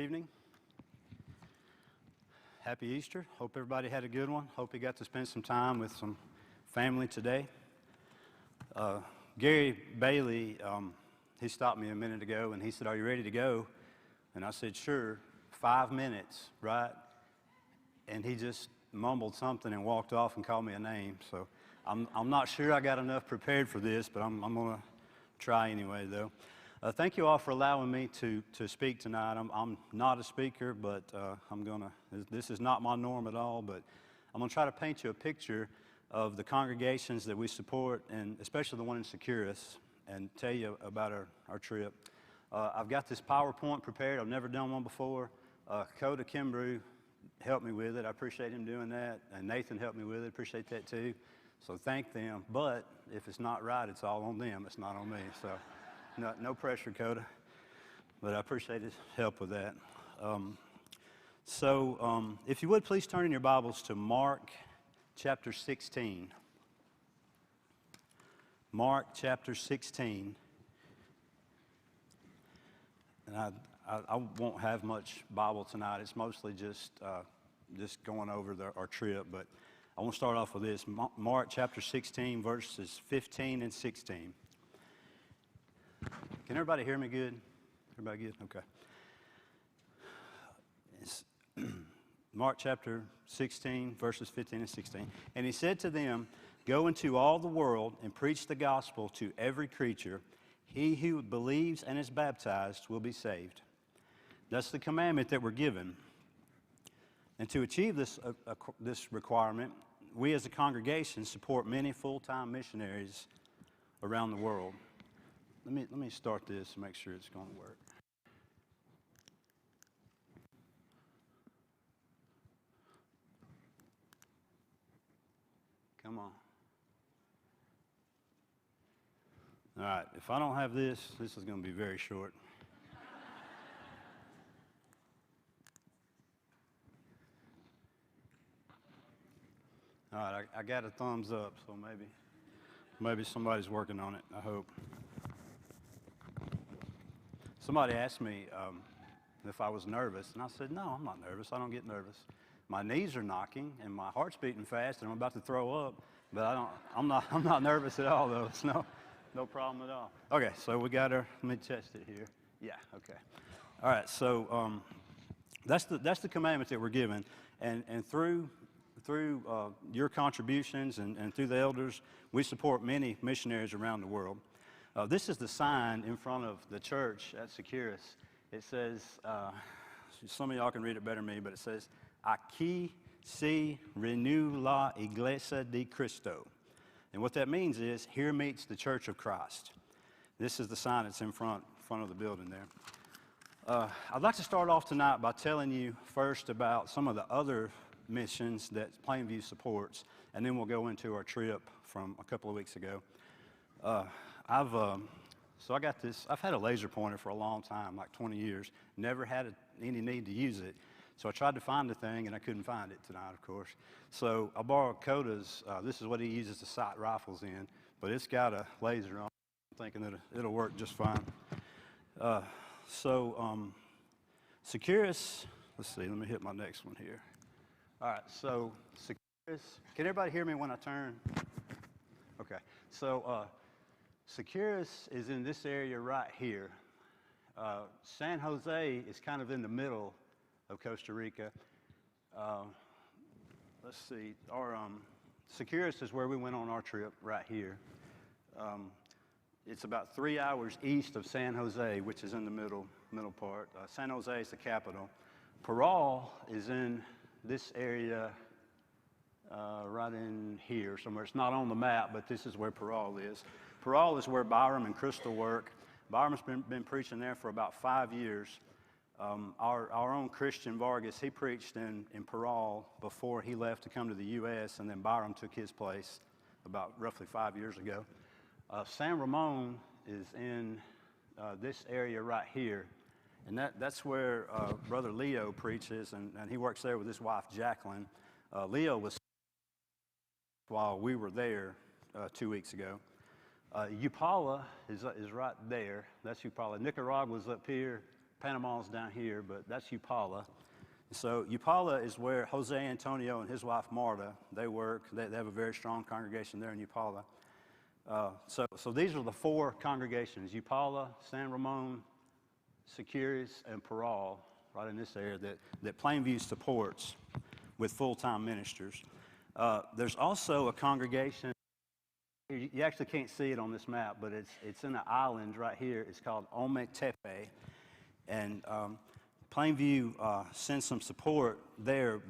Evening. Happy Easter. Hope everybody had a good one. Hope you got to spend some time with some family today. Gary Bailey, he stopped me a minute ago and he said, "Are you ready to go?" And I said, "Sure." 5 minutes, right? And he just mumbled something and walked off and called me a name. So I'm not sure I got enough prepared for this, but I'm going to try anyway, though. Thank you all for allowing me to speak tonight. I'm not a speaker, but this is not my norm at all, but I'm going to try to paint you a picture of the congregations that we support, and especially the one in Securus, and tell you about our trip. I've got this PowerPoint prepared. I've never done one before. Costa Kimbrough helped me with it. I appreciate him doing that, and Nathan helped me with it. Appreciate that too. So thank them. But if it's not right, it's all on them. It's not on me. So. No pressure, Costa, but I appreciate his help with that. If you would, please turn in your Bibles to Mark chapter 16. Mark chapter 16. And I won't have much Bible tonight. It's mostly just going over our trip, but I want to start off with this. Mark chapter 16, verses 15 and 16. Can everybody hear me good? Everybody good? Okay. It's Mark chapter 16, verses 15 and 16. And he said to them, "Go into all the world and preach the gospel to every creature. He who believes and is baptized will be saved." That's the commandment that we're given. And to achieve this requirement, we as a congregation support many full-time missionaries around the world. Let me start this and make sure it's going to work. Come on. All right, if I don't have this is going to be very short. All right, I got a thumbs up, so maybe somebody's working on it, I hope. Somebody asked me if I was nervous, and I said, "No, I'm not nervous. I don't get nervous. My knees are knocking, and my heart's beating fast, and I'm about to throw up, but I'm not nervous at all, though. It's no problem at all." Okay, so we got let me test it here. Yeah, okay. All right, so that's the commandment that we're given, and through your contributions and through the elders, we support many missionaries around the world. This is the sign in front of the church at Securus. It says, some of y'all can read it better than me, but it says, "Aquí se reúne la Iglesia de Cristo." And what that means is, here meets the Church of Christ. This is the sign that's in front of the building there. I'd like to start off tonight by telling you first about some of the other missions that Plainview supports, and then we'll go into our trip from a couple of weeks ago. I got this. I've had a laser pointer for a long time, like 20 years. Never had any need to use it. So I tried to find the thing, and I couldn't find it tonight, of course. So I borrowed Costa's. This is what he uses to sight rifles in, but it's got a laser on it. I'm thinking that it'll work just fine. Securus, let's see. Let me hit my next one here. All right, so Securus. Can everybody hear me when I turn? Okay, so Securus is in this area right here. San Jose is kind of in the middle of Costa Rica. Let's see, our Securus is where we went on our trip right here. It's about 3 hours east of San Jose, which is in the middle part. San Jose is the capital. Parral is in this area right in here somewhere. It's not on the map, but this is where Parral is. Parral is where Byram and Crystal work. Byram's been preaching there for about 5 years. Our own Christian Vargas, he preached in Parral before he left to come to the U.S., and then Byram took his place about roughly 5 years ago. San Ramon is in this area right here, and that's where Brother Leo preaches, and he works there with his wife, Jacqueline. Leo was while we were there 2 weeks ago. Upala is right there. That's Upala. Nicaragua's up here. Panama's down here, but that's Upala. So Upala is where Jose Antonio and his wife Marta, they work. They have a very strong congregation there in Upala. So these are the 4 congregations: Upala, San Ramon, Secures, and Parral, right in this area that Plainview supports with full-time ministers. There's also a congregation. You actually can't see it on this map, but it's in an island right here. It's called Ometepe, and Plainview sends some support there.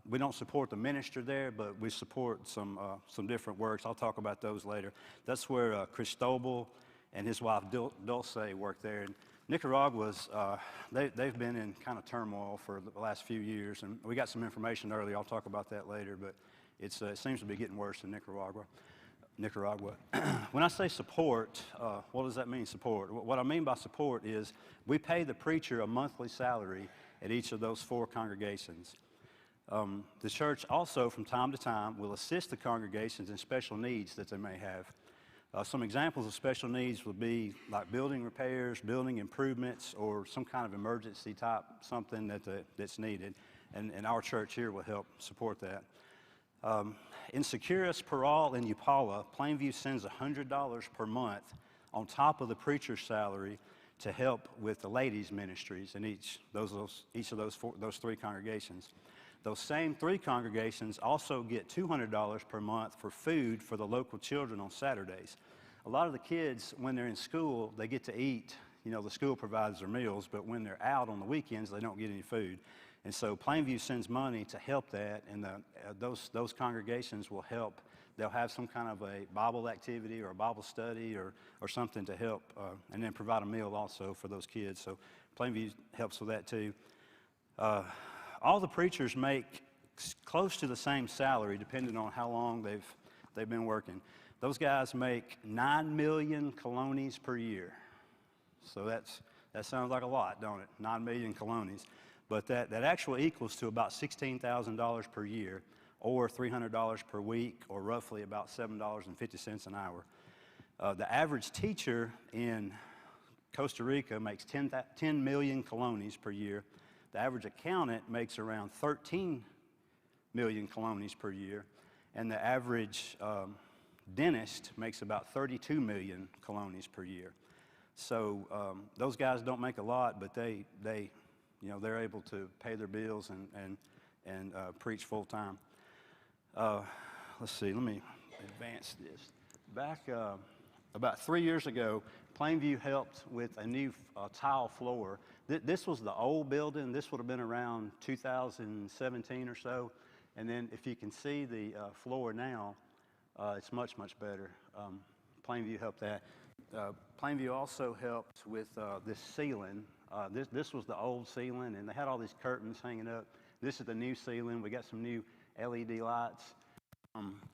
We don't support the minister there, but we support some different works. I'll talk about those later. That's where Cristobal and his wife Dulce work there. And Nicaragua's they've been in kind of turmoil for the last few years, and we got some information earlier. I'll talk about that later, but it seems to be getting worse in Nicaragua. When I say support, what does that mean, support? What I mean by support is we pay the preacher a monthly salary at each of those 4 congregations. The church also, from time to time, will assist the congregations in special needs that they may have. Some examples of special needs would be like building repairs, building improvements, or some kind of emergency type something that's needed, and our church here will help support that. In Securus, Parral, and Upala, Plainview sends $100 per month on top of the preacher's salary to help with the ladies' ministries in each of those 3 congregations. Those same 3 congregations also get $200 per month for food for the local children on Saturdays. A lot of the kids, when they're in school, they get to eat. You know, the school provides their meals, but when they're out on the weekends, they don't get any food. And so Plainview sends money to help that, and those congregations will help. They'll have some kind of a Bible activity or a Bible study or something to help, and then provide a meal also for those kids. So Plainview helps with that too. All the preachers make close to the same salary, depending on how long they've been working. Those guys make 9 million colones per year. So that sounds like a lot, don't it? 9 million colones. But that actually equals to about $16,000 per year, or $300 per week, or roughly about $7.50 an hour. The average teacher in Costa Rica makes 10 million colones per year. The average accountant makes around 13 million colones per year, and the average dentist makes about 32 million colones per year. So those guys don't make a lot, but they're able to pay their bills and preach full time. Let's see, let me advance this. Back about 3 years ago, Plainview helped with a new tile floor. This was the old building. This would have been around 2017 or so. And then if you can see the floor now, it's much, much better. Plainview helped that. Plainview also helped with this ceiling. This was the old ceiling, and they had all these curtains hanging up. This is the new ceiling. We got some new LED lights.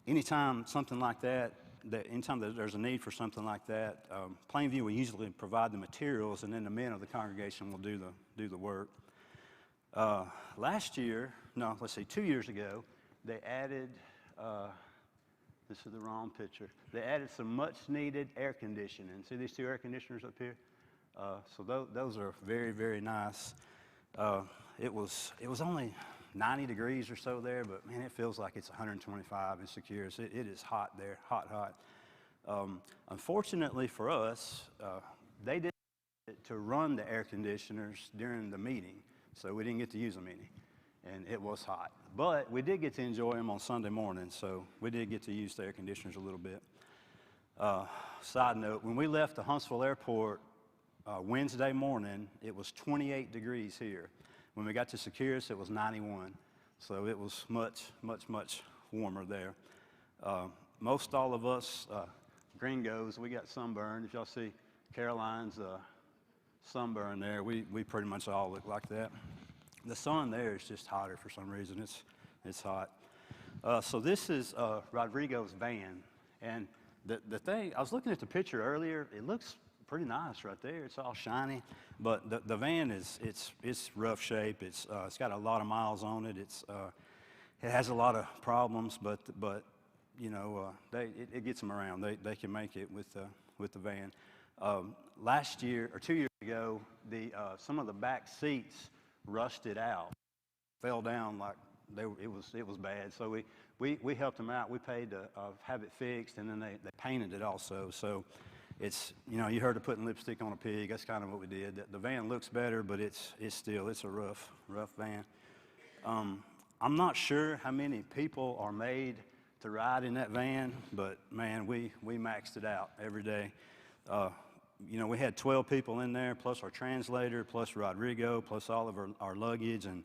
Anytime something like that, anytime there's a need for something like that, Plainview will usually provide the materials, and then the men of the congregation will do the work. 2 years ago, they added, this is the wrong picture, they added some much-needed air conditioning. See these 2 air conditioners up here? So those are very, very nice. It was only 90 degrees or so there, but man, it feels like it's 125 in Securus. It is hot there, hot. Unfortunately for us, they didn't get to run the air conditioners during the meeting, so we didn't get to use them any, and it was hot. But we did get to enjoy them on Sunday morning, so we did get to use the air conditioners a little bit. Side note, when we left the Huntsville airport Wednesday morning, it was 28 degrees here. When we got to Securus, it was 91. So it was much, much, much warmer there. Most all of us gringos, we got sunburned. If y'all see Caroline's sunburn there, we pretty much all look like that. The sun there is just hotter for some reason. It's hot. So this is Rodrigo's van. And the thing, I was looking at the picture earlier, it looks pretty nice right there. It's all shiny, but the van it's rough shape. It's got a lot of miles on it. It has a lot of problems, but you know it gets them around. They can make it with the van. Last year or 2 years ago, some of the back seats rusted out, fell down like it was bad. So we helped them out. We paid to have it fixed, and then they painted it also. So it's, you know, you heard of putting lipstick on a pig. That's kind of what we did. The van looks better, but it's a rough van. I'm not sure how many people are made to ride in that van, but man, we maxed it out every day. You know, we had 12 people in there, plus our translator, plus Rodrigo, plus all of our luggage, and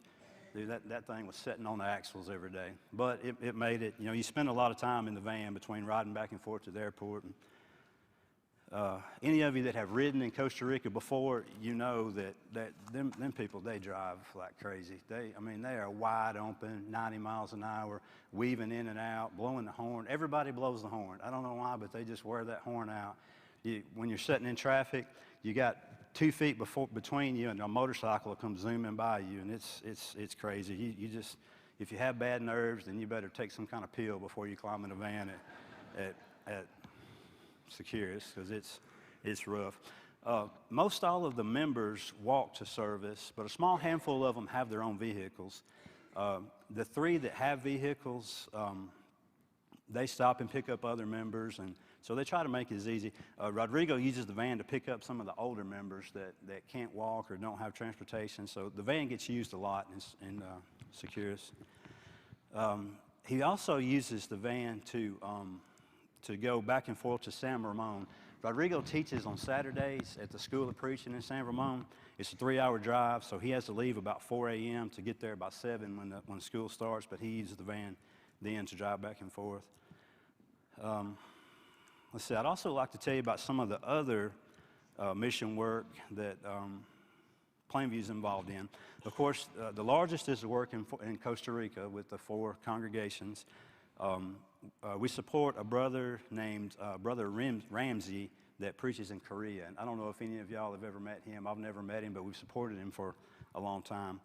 dude, that thing was sitting on the axles every day. But it made it. You know, you spend a lot of time in the van between riding back and forth to the airport. And, any of you that have ridden in Costa Rica before, you know that them people, they drive like crazy. They are wide open, 90 miles an hour, weaving in and out, blowing the horn. Everybody blows the horn. I don't know why, but they just wear that horn out. When you're sitting in traffic, you got 2 feet between you, and a motorcycle will come zooming by you, and it's crazy. You just, if you have bad nerves, then you better take some kind of pill before you climb in a van at Securus, because it's rough. Most all of the members walk to service, but a small handful of them have their own vehicles. The 3 that have vehicles, they stop and pick up other members, and so they try to make it as easy. Rodrigo uses the van to pick up some of the older members that can't walk or don't have transportation, so the van gets used a lot in Securus. He also uses the van to go back and forth to San Ramon. Rodrigo teaches on Saturdays at the School of Preaching in San Ramon. It's a 3-hour drive, so he has to leave about 4 a.m. to get there about 7 when school starts, but he uses the van then to drive back and forth. Let's see, I'd also like to tell you about some of the other mission work that Plainview is involved in. Of course, the largest is the work in Costa Rica with the 4 congregations. We support a brother named Brother Ramsey that preaches in Korea. And I don't know if any of y'all have ever met him. I've never met him, but we've supported him for a long time.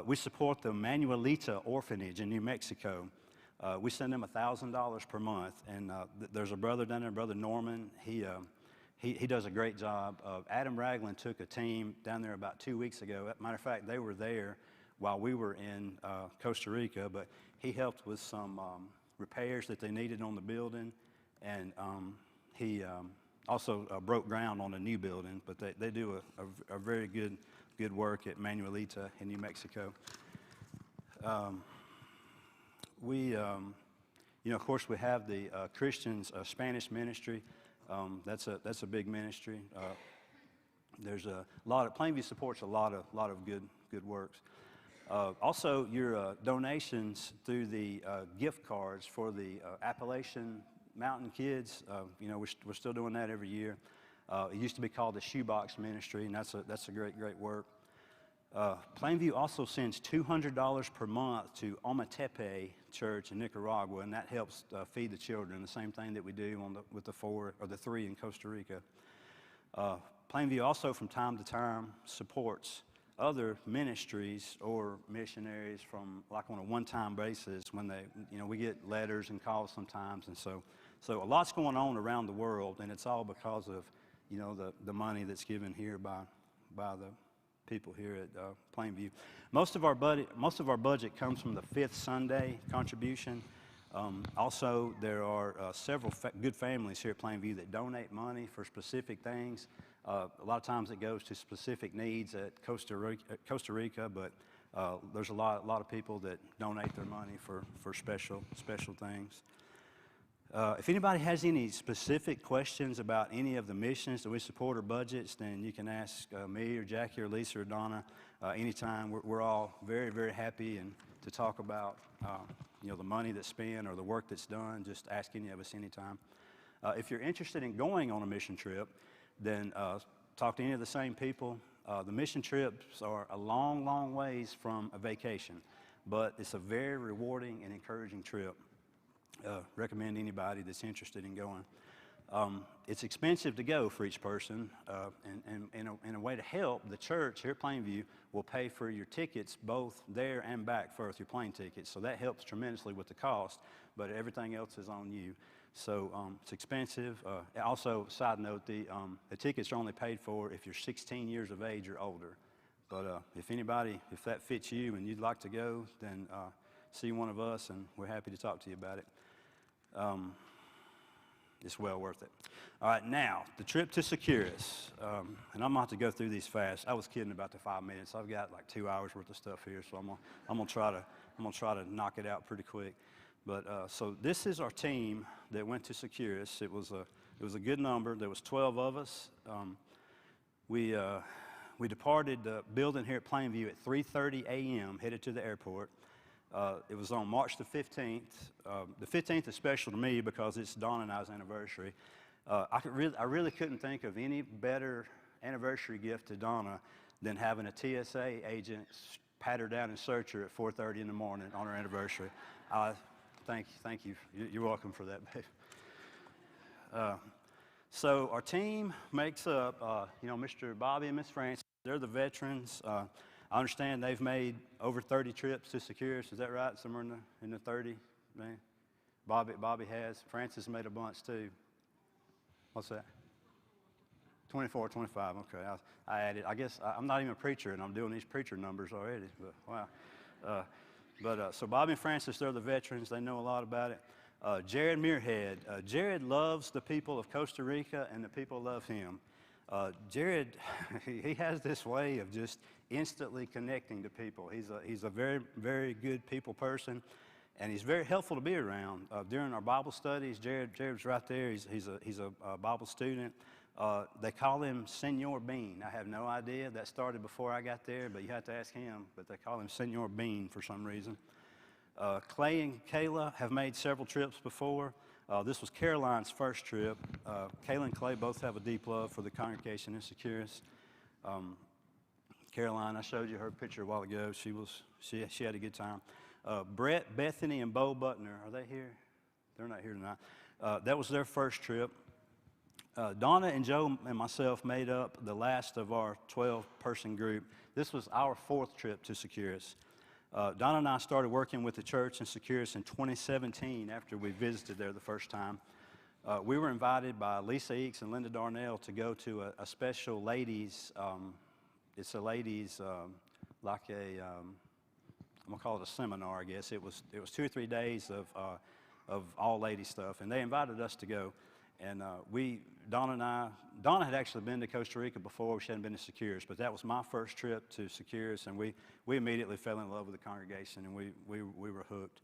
We support the Manuelita Orphanage in New Mexico. We send them $1,000 per month. And there's a brother down there, Brother Norman. He does a great job. Adam Ragland took a team down there about 2 weeks ago. Matter of fact, they were there while we were in Costa Rica, but he helped with some repairs that they needed on the building, and he also broke ground on a new building, but they do a very good work at Manuelita in New Mexico. You know, of course, we have the Christians Spanish ministry. That's a big ministry. There's a lot of, Plainview supports a lot of good works. Also, your donations through the gift cards for the Appalachian Mountain Kids, you know, we're still doing that every year. It used to be called the Shoebox Ministry, and that's a great work. Plainview also sends $200 per month to Ometepe Church in Nicaragua, and that helps feed the children. The same thing that we do with the 3 in Costa Rica. Plainview also, from time to time, supports other ministries or missionaries from, like, on a one-time basis when they, you know, we get letters and calls sometimes, and so a lot's going on around the world, and it's all because of, you know, the money that's given here by the people here at Plainview. Most of our budget comes from the 5th Sunday contribution. Also, there are several good families here at Plainview that donate money for specific things. A lot of times it goes to specific needs at Costa Rica, but there's a lot of people that donate their money for special things. If anybody has any specific questions about any of the missions that we support or budgets, then you can ask me or Jackie or Lisa or Donna anytime. We're all very, very happy and to talk about you know, the money that's spent or the work that's done. Just ask any of us anytime. If you're interested in going on a mission trip, then talk to any of the same people. The mission trips are a long ways from a vacation, but it's a very rewarding and encouraging trip. Recommend anybody that's interested in going. It's expensive to go for each person, and in a way to help, the church here at Plainview will pay for your tickets both there and back for your plane tickets. So that helps tremendously with the cost, but everything else is on you. So it's expensive. Also, side note, the tickets are only paid for if you're 16 years of age or older. But if that fits you and you'd like to go, then see one of us, and we're happy to talk to you about it. It's well worth it. All right, now, the trip to Securus. And I'm going to have to go through these fast. I was kidding about the 5 minutes. I've got like 2 hours worth of stuff here, so I'm gonna try to knock it out pretty quick. But so this is our team that went to Securus. It was a good number. There was 12 of us. We departed the building here at Plainview at 3:30 a.m., headed to the airport. It was on March the 15th. The 15th is special to me because it's Donna and I's anniversary. I really couldn't think of any better anniversary gift to Donna than having a TSA agent pat her down and search her at 4:30 in the morning on her anniversary. Thank you. You're welcome for that, babe. So our team makes up, Mr. Bobby and Miss Frances. They're the veterans. I understand they've made over 30 trips to Securus. Is that right? Somewhere in the 30, man. Bobby has. Frances made a bunch too. What's that? 24, 25. Okay, I added. I guess I'm not even a preacher, and I'm doing these preacher numbers already. But wow. So Bobby and Frances, they're the veterans. They know a lot about it. Jared Muirhead. Jared loves the people of Costa Rica, and the people love him. Jared, he has this way of just instantly connecting to people. He's a very, very good people person, and he's very helpful to be around. During our Bible studies, Jared's right there. He's a Bible student. They call him Senor Bean. I have no idea. That started before I got there, but you have to ask him. But they call him Senor Bean for some reason. Clay and Kayla have made several trips before. This was Caroline's first trip. Kayla and Clay both have a deep love for the congregation in Securus. Caroline, I showed you her picture a while ago. She had a good time. Brett, Bethany, and Bo Butner, are they here? They're not here tonight. That was their first trip. Donna and Joe and myself made up the last of our 12-person group. This was our fourth trip to Securus. Donna and I started working with the church in Securus in 2017 after we visited there the first time. We were invited by Lisa Eakes and Linda Darnell to go to a special ladies, it's a ladies, I'm gonna call it a seminar, I guess. It was 2 or 3 days of all ladies stuff, and they invited us to go. And Donna had actually been to Costa Rica before. She hadn't been to Securus, but that was my first trip to Securus, and we immediately fell in love with the congregation, and we were hooked.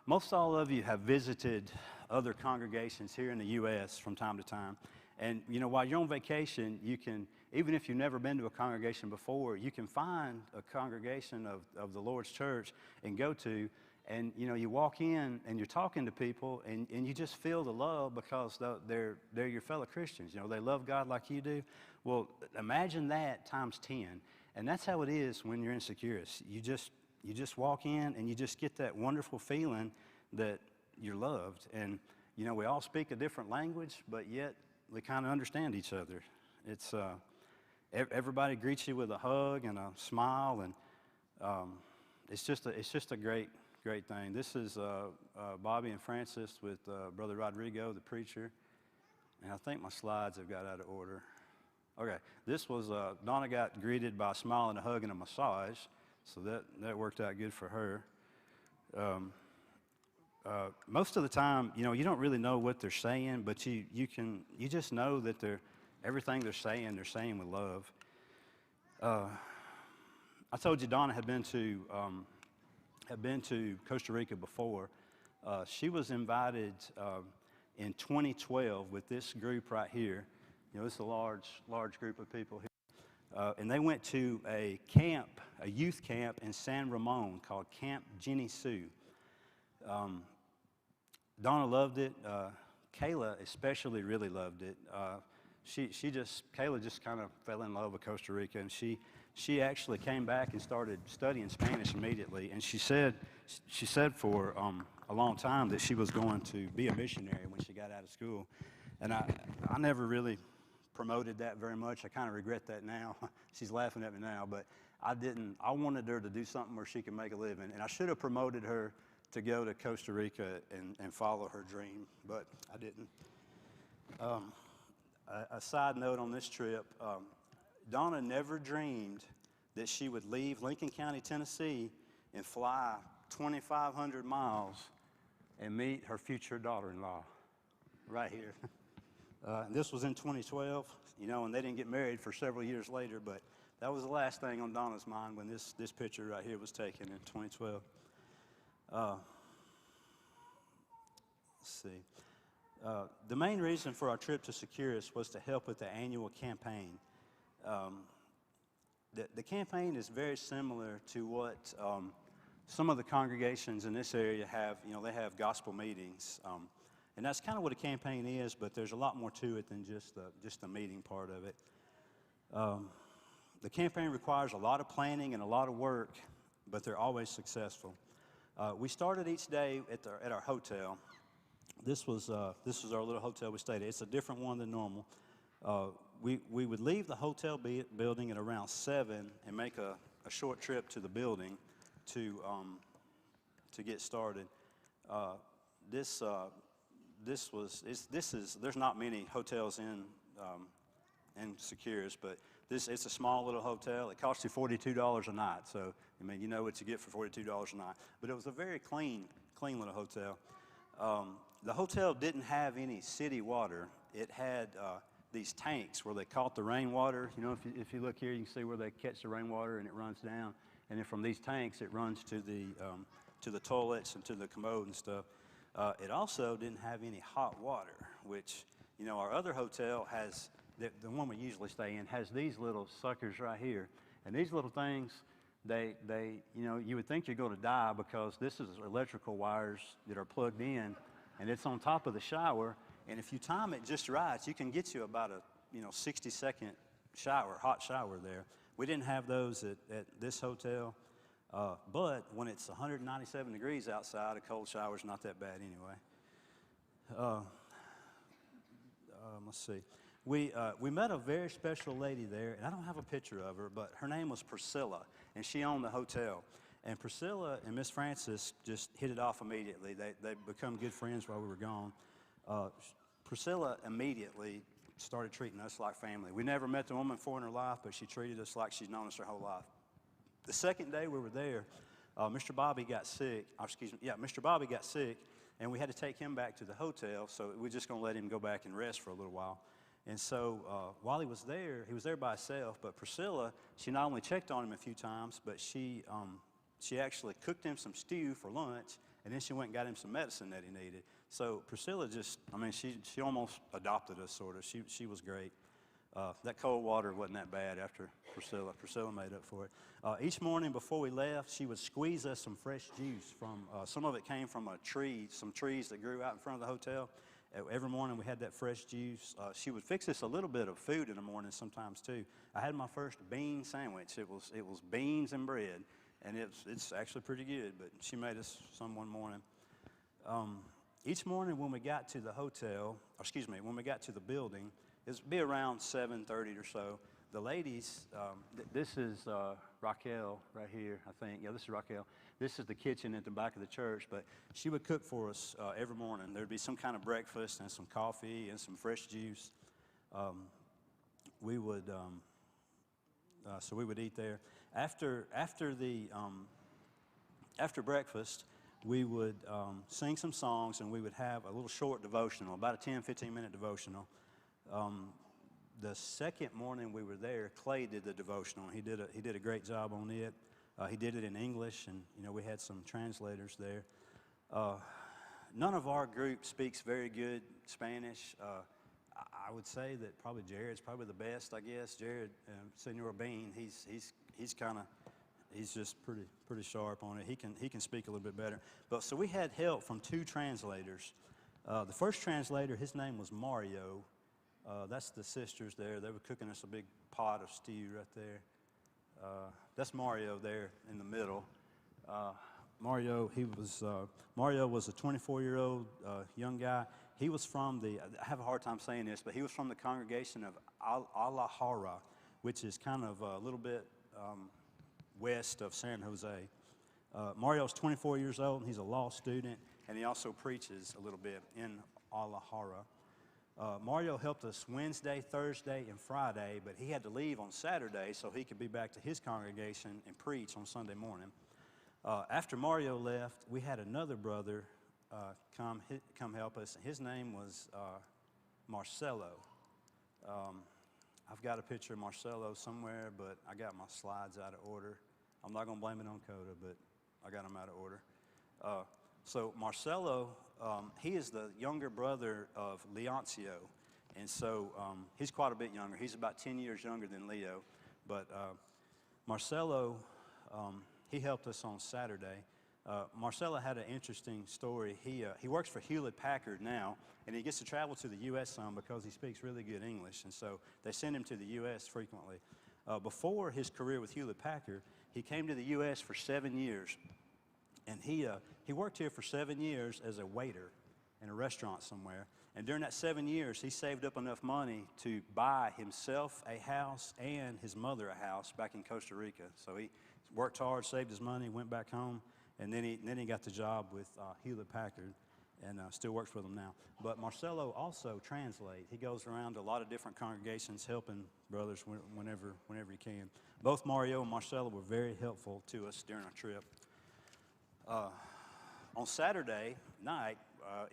Most all of you have visited other congregations here in the U.S. from time to time, and while you're on vacation, you can, even if you've never been to a congregation before, you can find a congregation of the Lord's church and go to. And you walk in and you're talking to people, and you just feel the love because they're your fellow Christians. They love God like you do. Well, imagine that times 10, and that's how it is when you're in Securus. You just walk in and you just get that wonderful feeling that you're loved. And we all speak a different language, but yet we kind of understand each other. It's everybody greets you with a hug and a smile, and it's just a great thing. This is Bobby and Frances with Brother Rodrigo, the preacher. And I think my slides have got out of order. Okay, this was, Donna got greeted by a smile and a hug and a massage, so that worked out good for her. Most of the time, you don't really know what they're saying, but you just know that everything they're saying with love. I told you Donna had been to Costa Rica before. She was invited in 2012 with this group right here. It's a large group of people here. And they went to a youth camp in San Ramon called Camp Jenny Sue. Donna loved it. Kayla especially really loved it. Kayla just kind of fell in love with Costa Rica, and she actually came back and started studying Spanish immediately. And she said for a long time that she was going to be a missionary when she got out of school. And I never really promoted that very much. I kind of regret that now. She's laughing at me now, but I didn't. I wanted her to do something where she could make a living, and I should have promoted her to go to Costa Rica and follow her dream, but I didn't. A side note on this trip, Donna never dreamed that she would leave Lincoln County, Tennessee, and fly 2,500 miles and meet her future daughter-in-law right here. This was in 2012, you know, and they didn't get married for several years later, but that was the last thing on Donna's mind when this picture right here was taken in 2012. Let's see. The main reason for our trip to Securus was to help with the annual campaign. The campaign is very similar to what some of the congregations in this area have. You know, they have gospel meetings, and that's kind of what a campaign is. But there's a lot more to it than just the meeting part of it. The campaign requires a lot of planning and a lot of work, but they're always successful. We started each day at our hotel. This was our little hotel we stayed at. It's a different one than normal. We would leave the hotel building at around 7 and make a short trip to the building to get started. There's not many hotels in Securus, but it's a small little hotel. It costs you $42 a night, so I mean, you know what you get for $42 a night. But it was a very clean little hotel. The hotel didn't have any city water. It had these tanks where they caught the rainwater. You know, if you look here, you can see where they catch the rainwater and it runs down. And then from these tanks, it runs to the toilets and to the commode and stuff. It also didn't have any hot water, which, you know, our other hotel has, the one we usually stay in, has these little suckers right here. And these little things, they you know, you would think you're going to die because this is electrical wires that are plugged in, and it's on top of the shower. And if you time it just right, you can get you about a 60-second shower, hot shower there. We didn't have those at this hotel, but when it's 197 degrees outside, a cold shower is not that bad anyway. Let's see. We met a very special lady there, and I don't have a picture of her, but her name was Priscilla, and she owned the hotel. And Priscilla and Miss Frances just hit it off immediately. They become good friends while we were gone. Priscilla immediately started treating us like family. We never met the woman before in her life, but she treated us like she's known us her whole life. The second day we were there, Mr. Bobby got sick. Mr. Bobby got sick, and we had to take him back to the hotel, so we're just going to let him go back and rest for a little while. And so while he was there by himself, but Priscilla, she not only checked on him a few times, but she actually cooked him some stew for lunch, and then she went and got him some medicine that he needed. So Priscilla she almost adopted us, sort of. She was great. That cold water wasn't that bad after Priscilla. Priscilla made up for it. Each morning before we left, she would squeeze us some fresh juice from, some of it came from some trees that grew out in front of the hotel. Every morning we had that fresh juice. She would fix us a little bit of food in the morning sometimes too. I had my first bean sandwich. It was beans and bread, and it's actually pretty good, but she made us some one morning. Each morning when we got to the when we got to the building, it would be around 7:30 or so. The ladies, this is Raquel right here, I think. Yeah, this is Raquel. This is the kitchen at the back of the church, but she would cook for us every morning. There'd be some kind of breakfast and some coffee and some fresh juice. So we would eat there. After breakfast, we would sing some songs, and we would have a little short devotional, about a 10-15-minute devotional. The second morning we were there, Clay did the devotional. He did a great job on it. He did it in English, and we had some translators there. None of our group speaks very good Spanish. I would say that probably Jared's probably the best, I guess. Jared, Senor Bean, he's just pretty sharp on it. He can speak a little bit better. But so we had help from two translators. The first translator, his name was Mario. That's the sisters there. They were cooking us a big pot of stew right there. That's Mario there in the middle. Mario was a 24-year-old young guy. He was from I have a hard time saying this, but he was from the congregation of Alajara, which is kind of a little bit west of San Jose. Mario's 24 years old, and he's a law student, and he also preaches a little bit in Alahara. Mario helped us Wednesday, Thursday, and Friday, but he had to leave on Saturday so he could be back to his congregation and preach on Sunday morning. After Mario left, we had another brother come help us. His name was Marcelo. I've got a picture of Marcelo somewhere, but I got my slides out of order. I'm not going to blame it on Coda, but I got them out of order. So Marcelo, he is the younger brother of Leoncio, and so he's quite a bit younger. He's about 10 years younger than Leo, but Marcelo, he helped us on Saturday. Marcelo had an interesting story. He works for Hewlett-Packard now, and he gets to travel to the U.S. some because he speaks really good English, and so they send him to the U.S. frequently. Before his career with Hewlett-Packard, he came to the U.S. for 7 years, and he worked here for 7 years as a waiter in a restaurant somewhere. And during that 7 years, he saved up enough money to buy himself a house and his mother a house back in Costa Rica. So he worked hard, saved his money, went back home, and then he got the job with Hewlett-Packard, and still works with them now. But Marcelo also translates. He goes around to a lot of different congregations helping brothers whenever he can. Both Mario and Marcelo were very helpful to us during our trip. On Saturday night,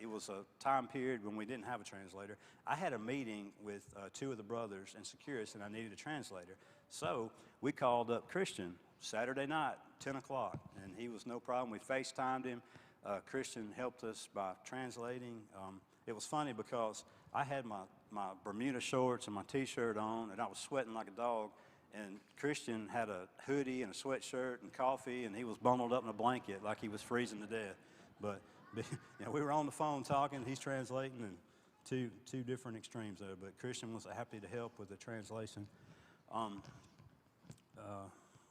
it was a time period when we didn't have a translator. I had a meeting with two of the brothers in Securus, and I needed a translator. So we called up Christian Saturday night, 10 o'clock, and he was no problem. We FaceTimed him. Christian helped us by translating. It was funny because I had my Bermuda shorts and my T-shirt on, and I was sweating like a dog. And Christian had a hoodie and a sweatshirt and coffee, and he was bundled up in a blanket like he was freezing to death. But you know, we were on the phone talking, he's translating, and two different extremes there. But Christian was happy to help with the translation.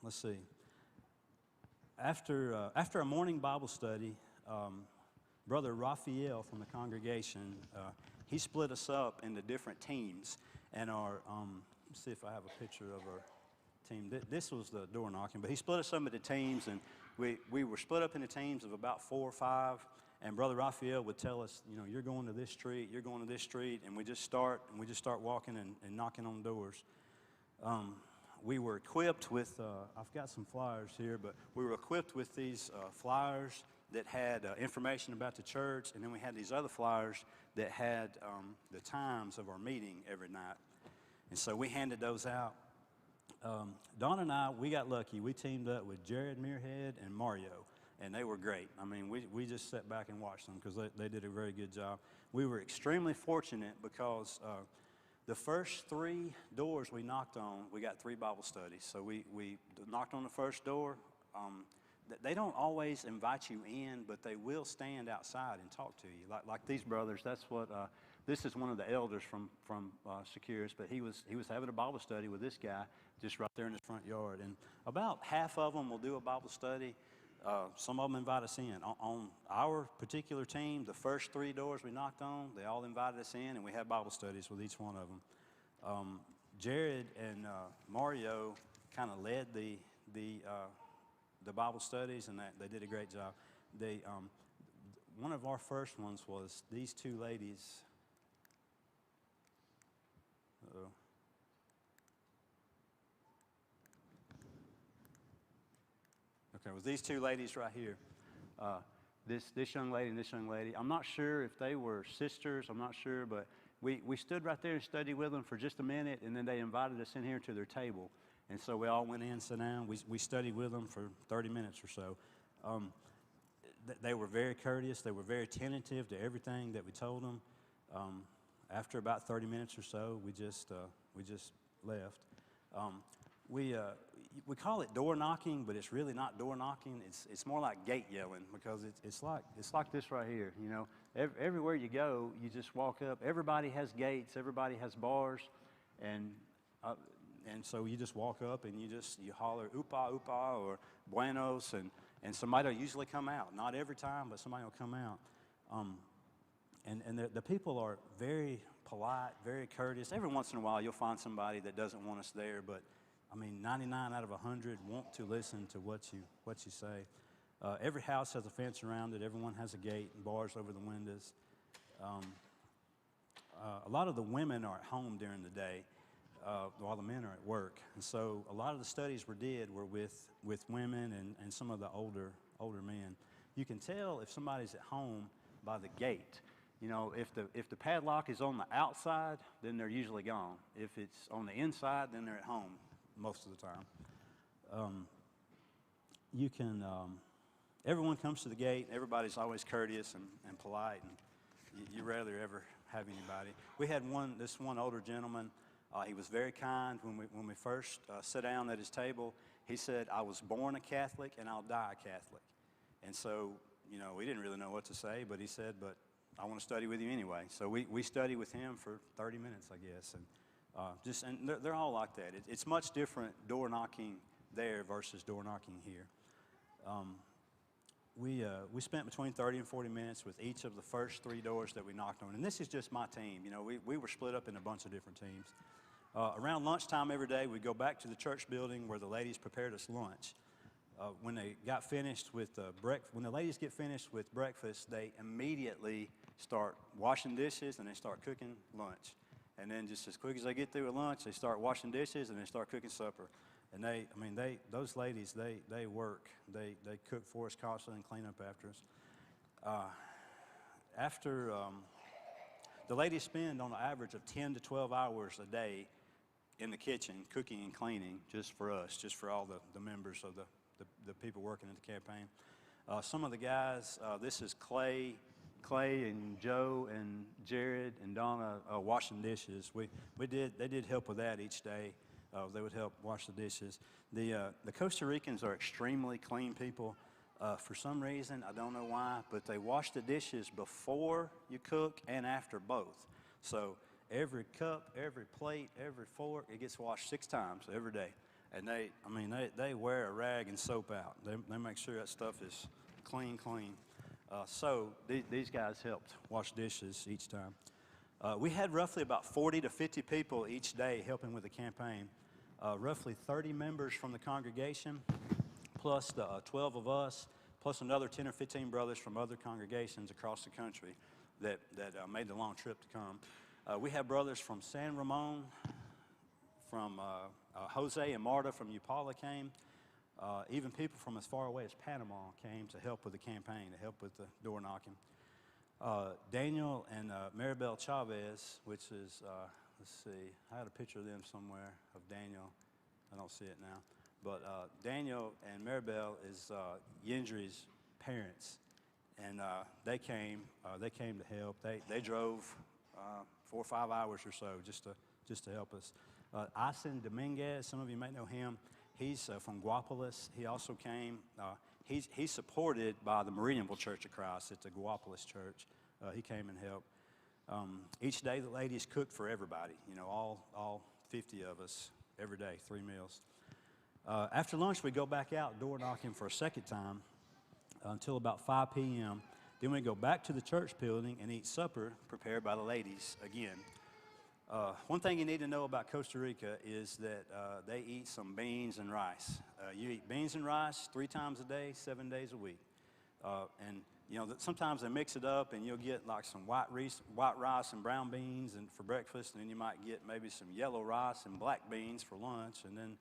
Let's see. After a morning Bible study, Brother Raphael from the congregation, he split us up into different teams, and our let's see if I have a picture of our team. This was the door knocking, but he split us up into teams, and we were split up into teams of about 4 or 5, and Brother Raphael would tell us, you know, you're going to this street, you're going to this street, and we just start walking and knocking on doors. We were equipped with, I've got some flyers here, but we were equipped with these flyers that had information about the church, and then we had these other flyers that had the times of our meeting every night. And so we handed those out. Don and I, we got lucky. We teamed up with Jared Muirhead and Mario, and they were great. I mean, we just sat back and watched them because they did a very good job. We were extremely fortunate because the first 3 doors we knocked on, we got 3 Bible studies. So we knocked on the first door. They don't always invite you in, but they will stand outside and talk to you. Like these brothers, that's what, this is one of the elders from Securus, but he was having a Bible study with this guy just right there in his front yard. And about half of them will do a Bible study. Some of them invite us in. On our particular team, the first 3 doors we knocked on, they all invited us in, and we had Bible studies with each one of them. Jared and Mario kind of led the Bible studies, and they did a great job. One of our first ones was these 2 ladies. Uh-oh. Okay, it was these 2 ladies right here. This young lady and this young lady. I'm not sure if they were sisters. I'm not sure, but we stood right there and studied with them for just a minute, and then they invited us in here to their table. And so we all went in, sat down. We studied with them for 30 minutes or so. They were very courteous. They were very attentive to everything that we told them. After about 30 minutes or so, we just left. We call it door knocking, but it's really not door knocking. It's more like gate yelling because it's like this right here. You know, everywhere you go, you just walk up. Everybody has gates. Everybody has bars, and so you just walk up and you holler upa upa or buenos, and somebody will usually come out. Not every time, but somebody will come out. And the people are very polite, very courteous. Every once in a while, you'll find somebody that doesn't want us there, but I mean, 99 out of 100 want to listen to what you say. Every house has a fence around it. Everyone has a gate and bars over the windows. A lot of the women are at home during the day while the men are at work. And so a lot of the studies we did were with women and some of the older men. You can tell if somebody's at home by the gate. You know, if the padlock is on the outside, then they're usually gone. If it's on the inside, then they're at home most of the time. You can, everyone comes to the gate. Everybody's always courteous and polite, and you rarely ever have anybody. We had this one older gentleman. He was very kind. When we first sat down at his table, he said, "I was born a Catholic and I'll die a Catholic." And so, you know, we didn't really know what to say, but he said, "But I want to study with you anyway." So we studied with him for 30 minutes, I guess. And they're all like that. It's much different door knocking there versus door knocking here. We spent between 30 and 40 minutes with each of the first 3 doors that we knocked on. And this is just my team. You know, we were split up in a bunch of different teams. Around lunchtime every day, we'd go back to the church building where the ladies prepared us lunch. When they got finished with when the ladies get finished with breakfast, they immediately start washing dishes and they start cooking lunch. And then just as quick as they get through with lunch, they start washing dishes and they start cooking supper. And those ladies, they work. They cook for us constantly and clean up after us. The ladies spend on an average of 10 to 12 hours a day in the kitchen cooking and cleaning just for us, just for all the members of the people working at the campaign. Some of the guys, this is Clay and Joe and Jared and Donna washing dishes. They did help with that each day. They would help wash the dishes. The Costa Ricans are extremely clean people. For some reason, I don't know why, but they wash the dishes before you cook and after both. So every cup, every plate, every fork, it gets washed 6 times every day. And they wear a rag and soap out. They make sure that stuff is clean. So these guys helped wash dishes each time. We had roughly about 40 to 50 people each day helping with the campaign. Roughly 30 members from the congregation, plus the 12 of us, plus another 10 or 15 brothers from other congregations across the country that made the long trip to come. We have brothers from San Ramon, from Jose and Marta from Upala came. Even people from as far away as Panama came to help with the campaign, to help with the door knocking. Daniel and Maribel Chavez, which is, let's see, I had a picture of them somewhere, of Daniel. I don't see it now. But Daniel and Maribel is Yendri's parents. And they came to help. They drove 4 or 5 hours or so just to help us. Asen Dominguez, some of you may know him. He's from Guapolis. He also came. He's supported by the Meridianville Church of Christ. It's a Guapolis church. He came and helped. Each day the ladies cooked for everybody. You know, all 50 of us every day, 3 meals. After lunch, we go back out door knocking for a second time until about 5 p.m. Then we go back to the church building and eat supper prepared by the ladies again. One thing you need to know about Costa Rica is that they eat some beans and rice. You eat beans and rice 3 times a day, 7 days a week. And you know, sometimes they mix it up and you'll get like some white rice and brown beans and for breakfast, and then you might get maybe some yellow rice and black beans for lunch, and then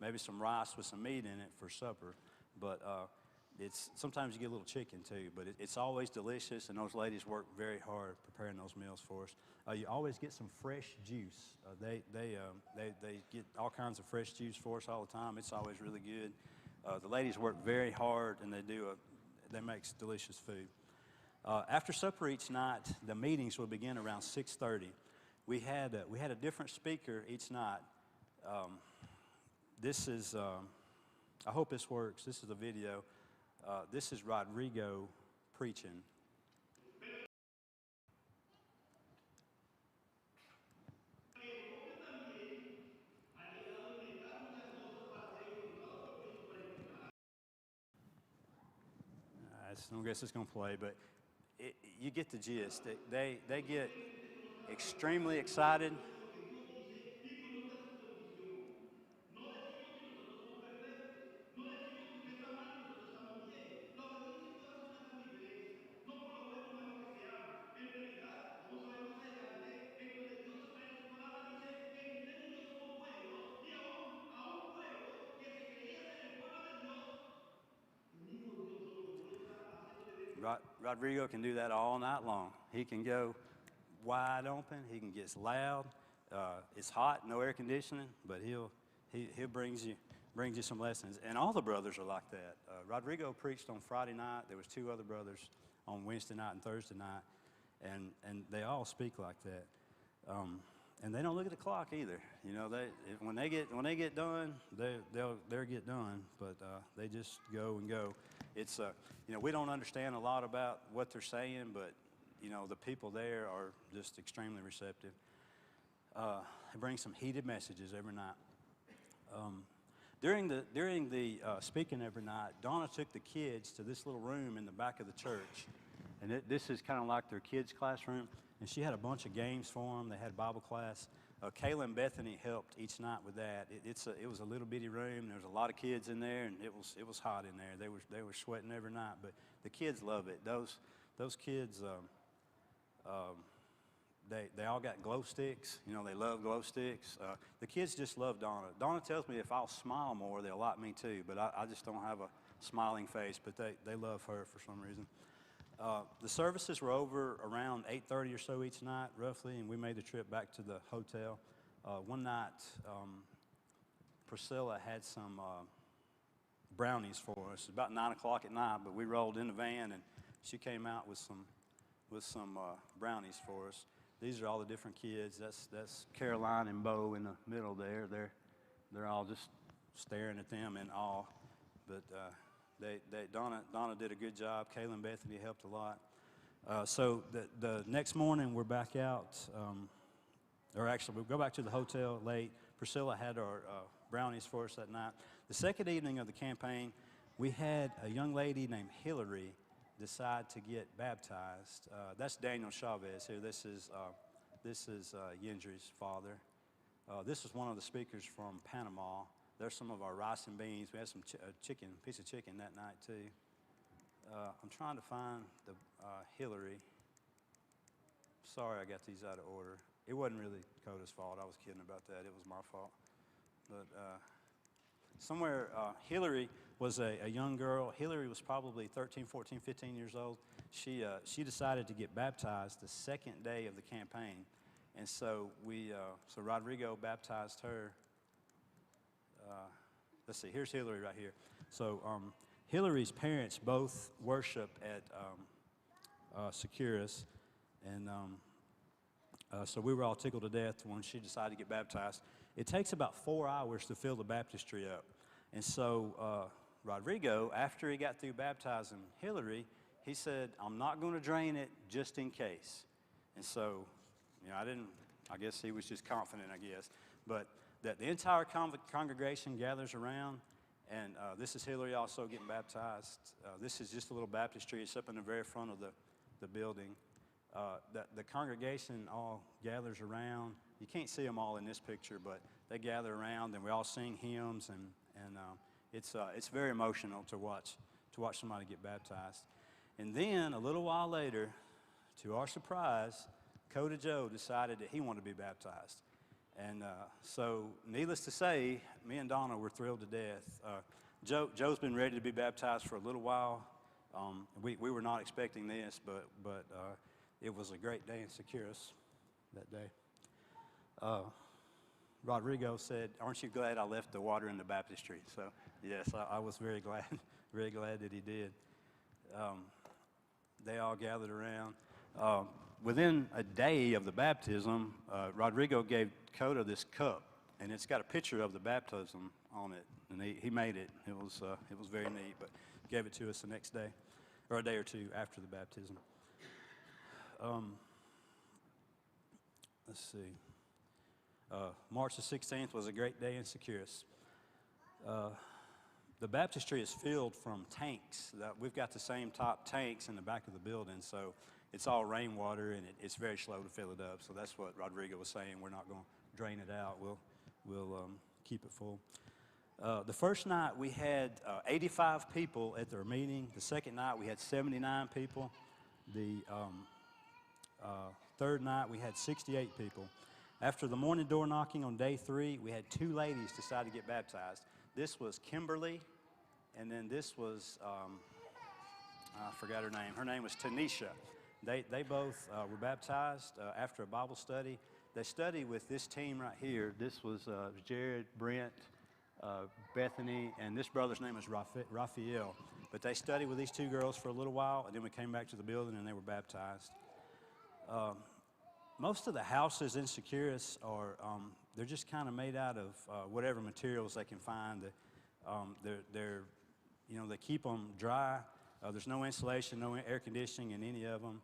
maybe some rice with some meat in it for supper. But sometimes you get a little chicken too, but it's always delicious, and those ladies work very hard preparing those meals for us. You always get some fresh juice. They get all kinds of fresh juice for us all the time. It's always really good. The ladies work very hard, and they make delicious food. After supper each night, the meetings will begin around 6:30. We had a different speaker each night. This is, I hope this works. This is a video. This is Rodrigo preaching. I guess it's going to play, but you get the gist. They get extremely excited. Rodrigo can do that all night long. He can go wide open. He can get loud. It's hot, no air conditioning, but he brings you some lessons. And all the brothers are like that. Rodrigo preached on Friday night. There was 2 other brothers on Wednesday night and Thursday night, and they all speak like that. And they don't look at the clock either. You know, when they get done, they'll get done. But they just go and go. It's you know, we don't understand a lot about what they're saying, but you know, the people there are just extremely receptive. They bring some heated messages every night. During the speaking every night, Donna took the kids to this little room in the back of the church, and this is kind of like their kids' classroom. And she had a bunch of games for them. They had Bible class. Kayla and Bethany helped each night with that. It was a little bitty room. There was a lot of kids in there, and it was hot in there. They were sweating every night, but the kids love it. Those kids, they all got glow sticks. You know, they love glow sticks. The kids just love Donna. Donna tells me if I'll smile more, they'll like me too. But I just don't have a smiling face. But they love her for some reason. The services were over around 8:30 or so each night, roughly, and we made the trip back to the hotel. One night, Priscilla had some brownies for us. About 9 o'clock at night, but we rolled in the van, and she came out with some brownies for us. These are all the different kids. That's Caroline and Bo in the middle there. They're all just staring at them in awe. But Donna did a good job. Kayla and Bethany helped a lot. So the next morning we're back out, or actually we'll go back to the hotel late. Priscilla had our brownies for us that night. The second evening of the campaign, we had a young lady named Hillary decide to get baptized. That's Daniel Chavez here. This is Yendry's father. This was one of the speakers from Panama. There's some of our rice and beans. We had some piece of chicken that night too. I'm trying to find the Hillary. Sorry, I got these out of order. It wasn't really Coda's fault. I was kidding about that. It was my fault. But somewhere, Hillary was a young girl. Hillary was probably 13, 14, 15 years old. She decided to get baptized the second day of the campaign. And so so Rodrigo baptized her. Let's see, here's Hillary right here. So Hillary's parents both worship at Securus, and so we were all tickled to death when she decided to get baptized. It takes about 4 hours to fill the baptistry up. And so Rodrigo, after he got through baptizing Hillary, he said, I'm not going to drain it just in case. And so, you know, I guess he was just confident, I guess. But that the entire congregation gathers around, and this is Hillary also getting baptized. This is just a little baptistry. It's up in the very front of the building. The congregation all gathers around. You can't see them all in this picture, but they gather around, and we all sing hymns, and it's very emotional to watch somebody get baptized. And then a little while later, to our surprise, Coda Joe decided that he wanted to be baptized. And so, needless to say, me and Donna were thrilled to death. Joe's been ready to be baptized for a little while. We were not expecting this, but it was a great day in Securus that day. Rodrigo said, "Aren't you glad I left the water in the baptistry?" So, yes, I was very glad, very glad that he did. They all gathered around. Within a day of the baptism, Rodrigo gave Coda this cup, and it's got a picture of the baptism on it, and he made it. It was very neat, but gave it to us the next day, or a day or two after the baptism. Let's see. March the 16th was a great day in Securus. The baptistry is filled from tanks. We've got the same top tanks in the back of the building, so it's all rainwater, and it's very slow to fill it up. So that's what Rodrigo was saying. We're not going to drain it out. We'll keep it full. The first night we had 85 people at their meeting. The second night we had 79 people. The third night we had 68 people. After the morning door knocking on day 3, we had 2 ladies decide to get baptized. This was Kimberly, and then this was I forgot her name. Her name was Tanisha. They both were baptized after a Bible study. They studied with this team right here. This was Jared, Brent, Bethany, and this brother's name is Raphael. But they studied with these two girls for a little while, and then we came back to the building and they were baptized. Most of the houses in Securus are, they're just kind of made out of whatever materials they can find. They keep them dry. There's no insulation, no air conditioning in any of them.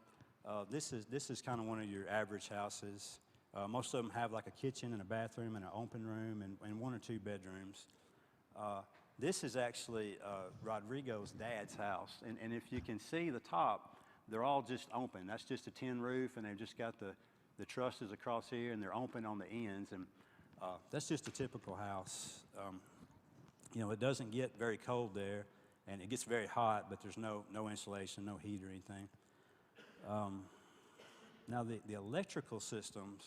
This is kind of one of your average houses. Most of them have like a kitchen and a bathroom and an open room and one or two bedrooms. This is actually Rodrigo's dad's house. And if you can see the top, they're all just open. That's just a tin roof, and they've just got the trusses across here, and they're open on the ends. And that's just a typical house. It doesn't get very cold there, and it gets very hot, but there's no insulation, no heat or anything. Now, the electrical systems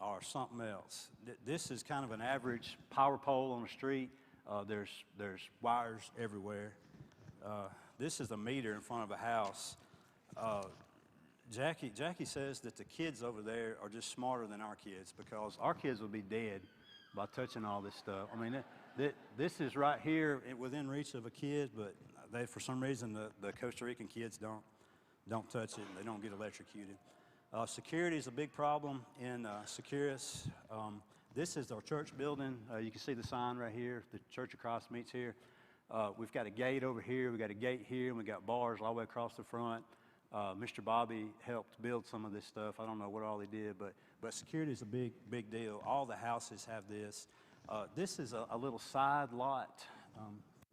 are something else. This is kind of an average power pole on the street. There's wires everywhere. This is a meter in front of a house. Jackie says that the kids over there are just smarter than our kids, because our kids will be dead by touching all this stuff. I mean, this is right here within reach of a kid, but for some reason, the Costa Rican kids don't touch it, and they don't get electrocuted. Security is a big problem in Securus. This is our church building. You can see the sign right here. The church across meets here. We've got a gate over here. We've got a gate here, and we've got bars all the way across the front. Mr. Bobby helped build some of this stuff. I don't know what all he did, but security is a big deal. All the houses have this. This is a little side lot.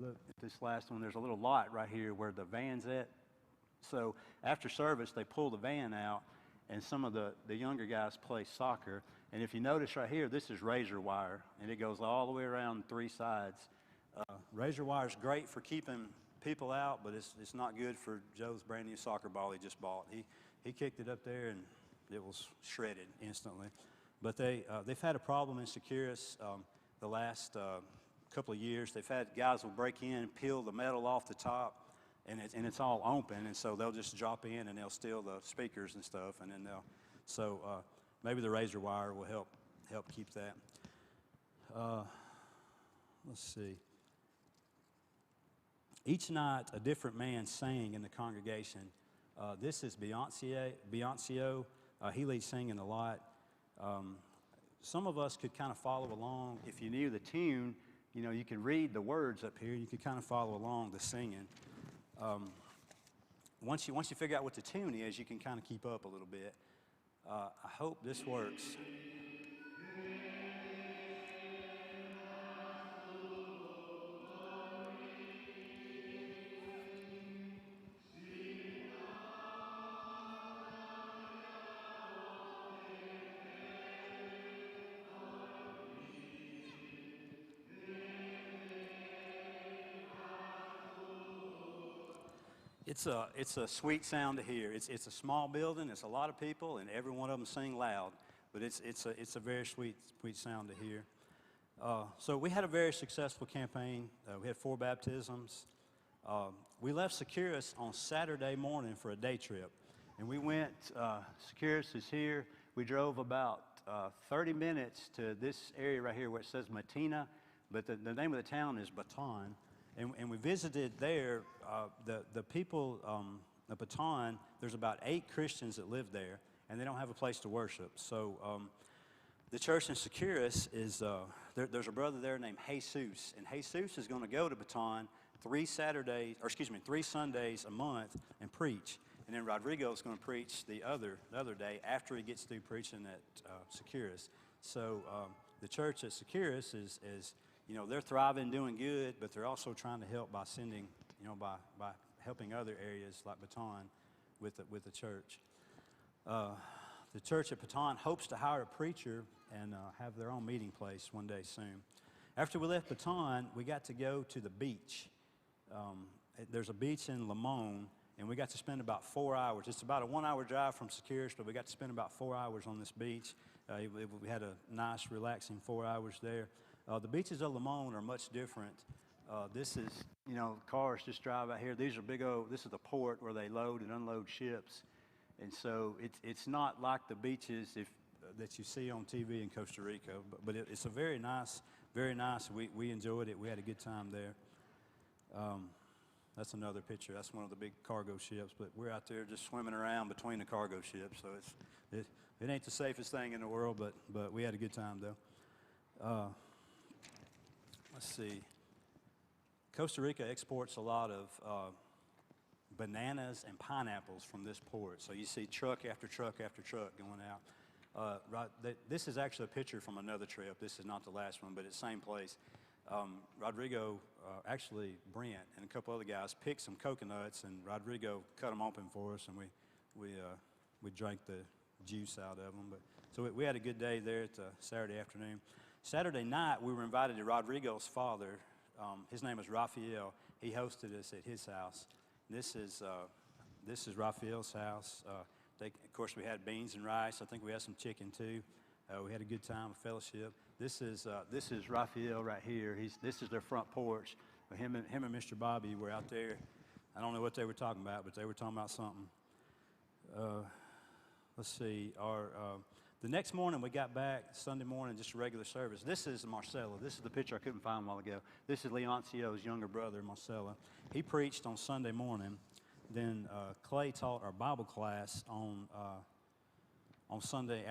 Look at this last one. There's a little lot right here where the van's at. So after service, they pull the van out, and some of the younger guys play soccer. And if you notice right here, this is razor wire, and it goes all the way around 3 sides. Razor wire is great for keeping people out, but it's not good for Joe's brand new soccer ball he just bought. He kicked it up there, and it was shredded instantly. But they've had a problem in Securus the last couple of years. They've had guys will break in and peel the metal off the top, and it's all open, and so they'll just drop in and they'll steal the speakers and stuff, and then maybe the razor wire will help keep that. Let's see. Each night, a different man sang in the congregation. This is Beyoncio. He leads singing a lot. Some of us could kind of follow along. If you knew the tune, you could read the words up here. You could kind of follow along the singing. Once you figure out what the tune is, you can kind of keep up a little bit. I hope this works. It's a sweet sound to hear. It's a small building. It's a lot of people, and every one of them sing loud. But it's a very sweet sound to hear. So we had a very successful campaign. We had 4 baptisms. We left Securus on Saturday morning for a day trip, and we went. Securus is here. We drove about 30 minutes to this area right here where it says Matina, but the name of the town is Baton. And we visited there. The people of Baton, there's about 8 Christians that live there, and they don't have a place to worship. So the church in Securus is, there's a brother there named Jesus, and Jesus is going to go to Baton 3 Sundays a month and preach. And then Rodrigo is going to preach the other day after he gets through preaching at Securus. So the church at Securus is they're thriving, doing good, but they're also trying to help by sending, by helping other areas like Baton with the church. The church at Baton hopes to hire a preacher and have their own meeting place one day soon. After we left Baton, we got to go to the beach. There's a beach in Limon, and we got to spend about 4 hours. It's about a 1-hour drive from Securus, but we got to spend about 4 hours on this beach. We had a nice, relaxing 4 hours there. The beaches of Limon are much different This is, cars just drive out here. These are big old, this is the port where they load and unload ships. And so it's not like the beaches that you see on TV in Costa Rica, but it's a very nice, very nice. We enjoyed it. We had a good time there. That's another picture. That's one of the big cargo ships, but we're out there just swimming around between the cargo ships. So it ain't the safest thing in the world, but we had a good time though. Let's see. Costa Rica exports a lot of bananas and pineapples from this port. So you see truck after truck after truck going out. This is actually a picture from another trip. This is not the last one, but it's the same place. Rodrigo, actually Brent and a couple other guys picked some coconuts, and Rodrigo cut them open for us, and we drank the juice out of them. But so we had a good day there at Saturday afternoon. Saturday night, we were invited to Rodrigo's father. His name is Raphael. He hosted us at his house. This is Raphael's house. Of course, we had beans and rice. I think we had some chicken too. We had a good time, a fellowship. This is Raphael right here. This is their front porch. Him and Mr. Bobby were out there. I don't know what they were talking about, but they were talking about something. Let's see. The next morning we got back, Sunday morning, just a regular service. This is Marcella. This is the picture I couldn't find a while ago. This is Leoncio's younger brother, Marcella. He preached on Sunday morning. Then Clay taught our Bible class on Sunday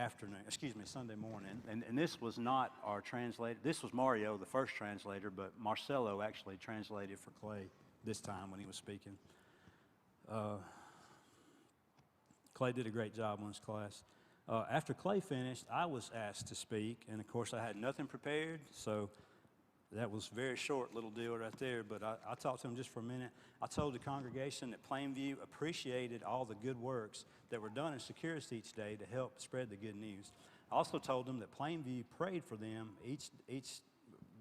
morning. And this was not our translator. This was Mario, the first translator, but Marcelo actually translated for Clay this time when he was speaking. Clay did a great job on his class. After Clay finished, I was asked to speak, and of course I had nothing prepared, so that was a very short little deal right there, but I talked to him just for a minute. I told the congregation that Plainview appreciated all the good works that were done in Securus each day to help spread the good news. I also told them that Plainview prayed for them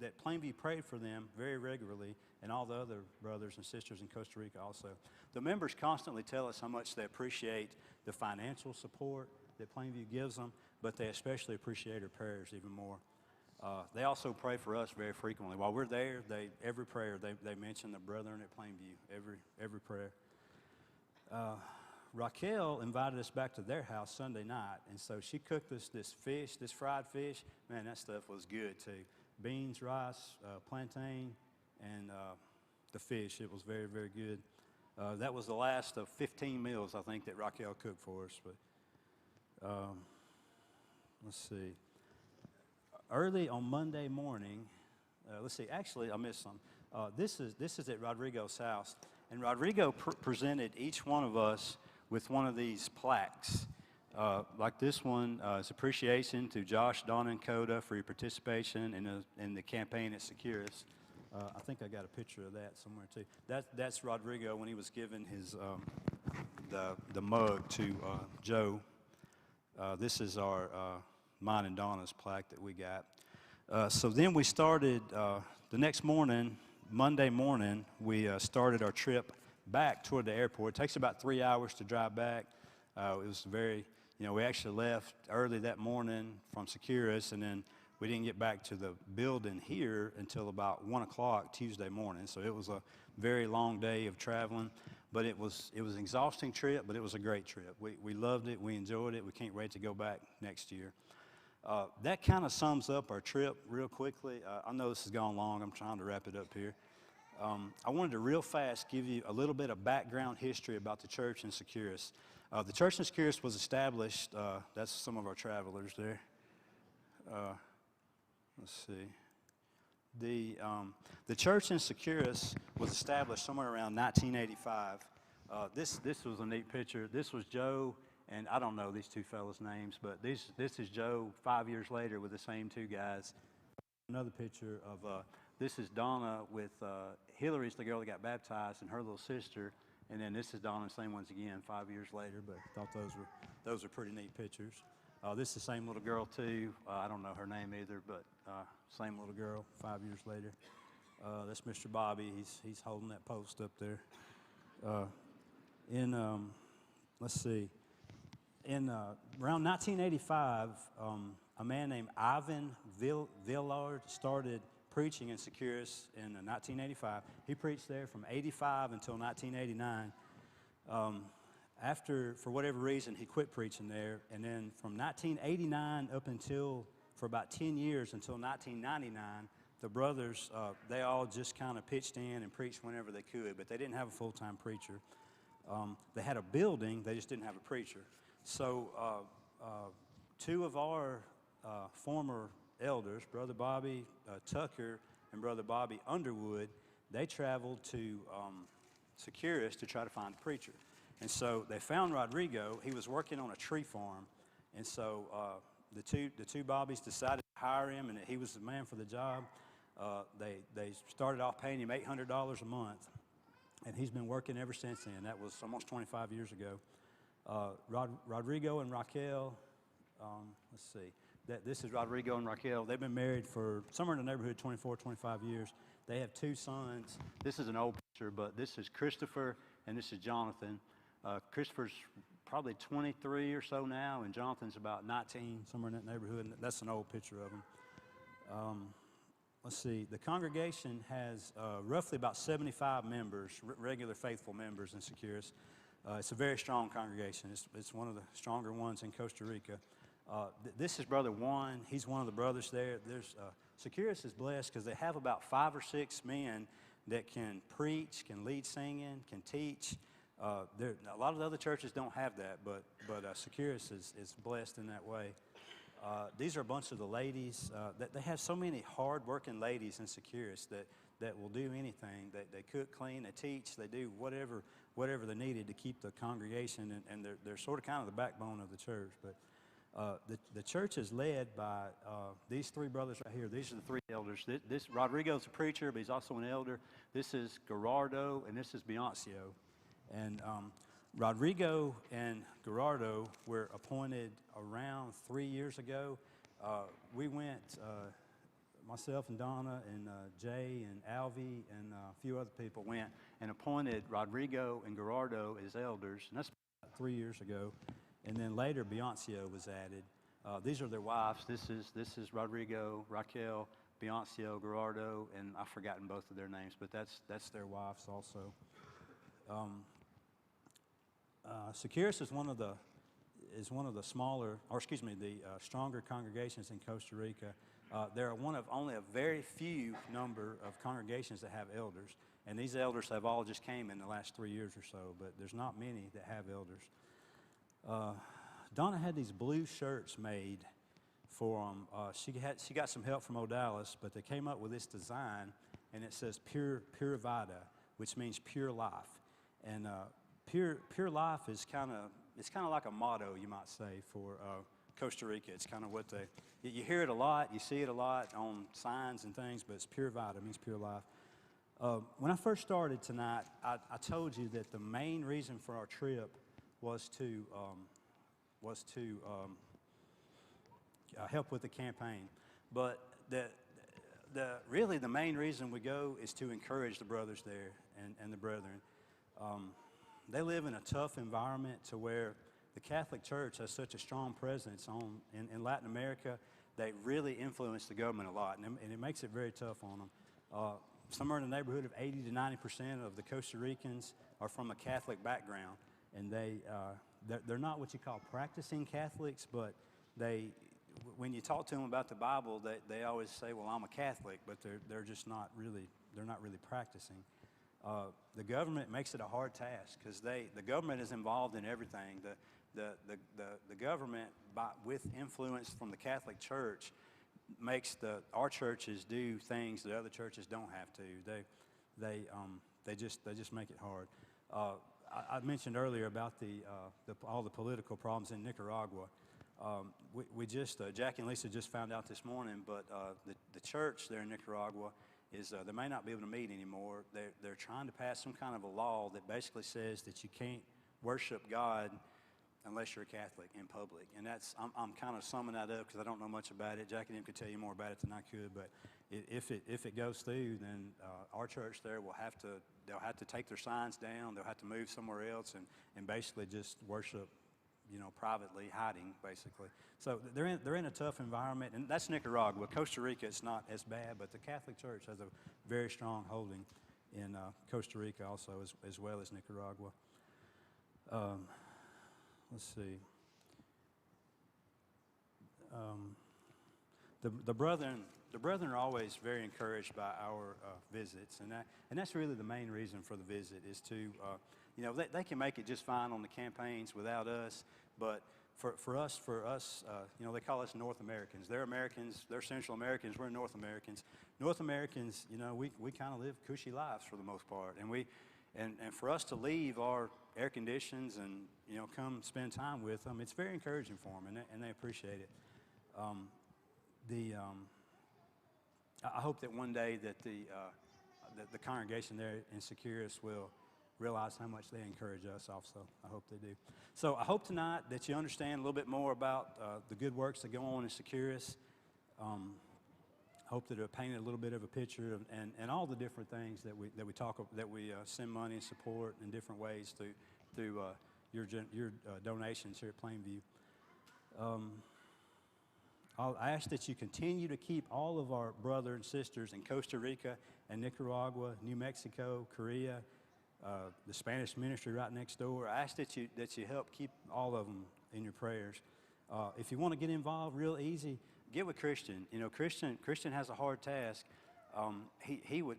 that Plainview prayed for them very regularly, and all the other brothers and sisters in Costa Rica also. The members constantly tell us how much they appreciate the financial support that Plainview gives them, but they especially appreciate our prayers even more. They also pray for us very frequently. While we're there, every prayer, they mention the brethren at Plainview, every prayer. Raquel invited us back to their house Sunday night, and so she cooked us this fish, this fried fish. Man, that stuff was good too. Beans, rice, plantain, and the fish. It was very, very good. That was the last of 15 meals, I think, that Raquel cooked for us. But let's see. Early on Monday morning, actually I missed some. This is at Rodrigo's house, and Rodrigo presented each one of us with one of these plaques. Like this one, it's appreciation to Josh, Donna, and Coda for your participation in the campaign at Securus. I think I got a picture of that somewhere too. That's Rodrigo when he was given his the mug to Joe. This is our mine and Donna's plaque that we got. So then we started the next morning, Monday morning. We started our trip back toward the airport. It takes about 3 hours to drive back. It was very, we actually left early that morning from Securus, and then we didn't get back to the building here until about 1 o'clock Tuesday morning. So it was a very long day of traveling, but it was an exhausting trip, but it was a great trip. We loved it. We enjoyed it. We can't wait to go back next year. That kind of sums up our trip real quickly. I know this has gone long. I'm trying to wrap it up here. I wanted to real fast give you a little bit of background history about the church in Securus. The church in Securus was established, that's some of our travelers there. Let's see. The church in Securus was established somewhere around 1985. This was a neat picture. This was Joe, and I don't know these two fellas' names, but this is Joe 5 years later with the same two guys. Another picture of, this is Donna with Hillary's the girl that got baptized, and her little sister. And then this is Donna, same ones again 5 years later, but I thought those were pretty neat pictures. This is the same little girl too. I don't know her name either, but same little girl 5 years later. That's Mr. Bobby. He's holding that post up there. Let's see. In around 1985, a man named Ivan Villard started preaching in Securus in 1985. He preached there from 85 until 1989. After, for whatever reason, he quit preaching there, and then from 1989 up until, for about 10 years, until 1999, the brothers, they all just kind of pitched in and preached whenever they could, but they didn't have a full-time preacher. They had a building, they just didn't have a preacher. So two of our former elders, Brother Bobby Tucker and Brother Bobby Underwood, they traveled to Securus to try to find a preacher. And so they found Rodrigo. He was working on a tree farm. And so the two Bobbies decided to hire him, and he was the man for the job. They started off paying him $800 a month, and he's been working ever since then. That was almost 25 years ago. Rodrigo and Raquel, let's see. This is Rodrigo and Raquel. They've been married for somewhere in the neighborhood 24, 25 years. They have two sons. This is an old picture, but this is Christopher and this is Jonathan. Christopher's probably 23 or so now, and Jonathan's about 19, somewhere in that neighborhood. That's an old picture of him. Let's see. The congregation has roughly about 75 members, regular faithful members in Securus. It's a very strong congregation. It's one of the stronger ones in Costa Rica. This is Brother Juan. He's one of the brothers there. Securus is blessed because they have about 5 or 6 men that can preach, can lead singing, can teach. A lot of the other churches don't have that, but Securus is blessed in that way. These are a bunch of the ladies. They have so many hard-working ladies in Securus that will do anything. They cook, clean, they teach, they do whatever they needed to keep the congregation, and they're sort of kind of the backbone of the church. But the church is led by these 3 brothers right here. These are the 3 elders. This Rodrigo's a preacher, but he's also an elder. This is Gerardo, and this is Beyoncio. And Rodrigo and Gerardo were appointed around 3 years ago. We went, myself and Donna and Jay and Alvy and a few other people went and appointed Rodrigo and Gerardo as elders, and that's about 3 years ago. And then later, Beyoncio was added. These are their wives. This is Rodrigo, Raquel, Beyoncio, Gerardo, and I've forgotten both of their names, but that's their wives also. Securus is one of the smaller, or excuse me, the stronger congregations in Costa Rica. There are one of only a very few number of congregations that have elders, and these elders have all just came in the last 3 years or so, but there's not many that have elders. Donna had these blue shirts made for them. She got some help from Odalis, but they came up with this design, and it says Pure Vida, which means pure life. And pure life is kind of like a motto, you might say, for Costa Rica. It's kind of what you hear it a lot, you see it a lot on signs and things, but it's Pure Vida, it means pure life. When I first started tonight, I told you that the main reason for our trip was to help with the campaign, but really the main reason we go is to encourage the brothers there and the brethren. They live in a tough environment to where the Catholic Church has such a strong presence in Latin America. They really influence the government a lot, and it makes it very tough on them. Somewhere in the neighborhood of 80 to 90% of the Costa Ricans are from a Catholic background, and they're not what you call practicing Catholics, but when you talk to them about the Bible, they always say, "Well, I'm a Catholic," but they're not really practicing. The government makes it a hard task because the government is involved in everything. The government, with influence from the Catholic Church, makes our churches do things that other churches don't have to. They just make it hard. I mentioned earlier about all the political problems in Nicaragua. Jackie and Lisa just found out this morning, but the church there in Nicaragua they may not be able to meet anymore. They're trying to pass some kind of a law that basically says that you can't worship God unless you're a Catholic in public. And I'm kind of summing that up because I don't know much about it. Jackie and him could tell you more about it than I could, but if it goes through, then our church there they'll have to take their signs down. They'll have to move somewhere else and basically just worship privately hiding, basically. So they're in a tough environment, and that's Nicaragua. Costa Rica, it's not as bad, but the Catholic Church has a very strong holding in Costa Rica also, as well as Nicaragua. Let's see. The brethren are always very encouraged by our visits, and that's really the main reason for the visit is to, they can make it just fine on the campaigns without us, but for us, they call us North Americans. They're Americans, they're Central Americans, we're North Americans. North Americans, we kind of live cushy lives for the most part, and for us to leave our air conditions and come spend time with them, it's very encouraging for them, and they appreciate it. I hope that one day that the congregation there in Securus will realize how much they encourage us also. I hope they do. So I hope tonight that you understand a little bit more about the good works that go on in Securus. I hope that it painted a little bit of a picture and all the different things that we send money and support in different ways through your donations here at Plainview. I ask that you continue to keep all of our brothers and sisters in Costa Rica and Nicaragua, New Mexico, Korea, the Spanish ministry right next door. I ask that you help keep all of them in your prayers. If you want to get involved real easy, get with Christian. Christian has a hard task.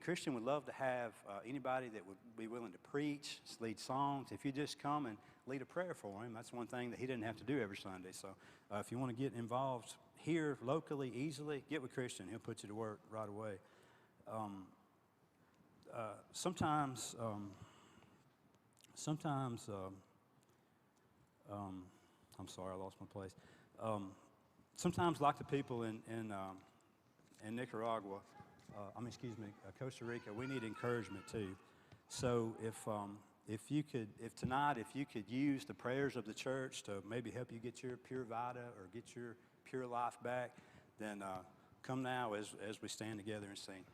Christian would love to have anybody that would be willing to preach, lead songs. If you just come and lead a prayer for him, that's one thing that he didn't have to do every Sunday. So if you want to get involved here locally easily, get with Christian. He'll put you to work right away. Sometimes I'm sorry, I lost my place. Sometimes, like the people in Nicaragua, Costa Rica, we need encouragement too. So if tonight you could use the prayers of the church to maybe help you get your pure vita or get your pure life back, then come now as we stand together and sing.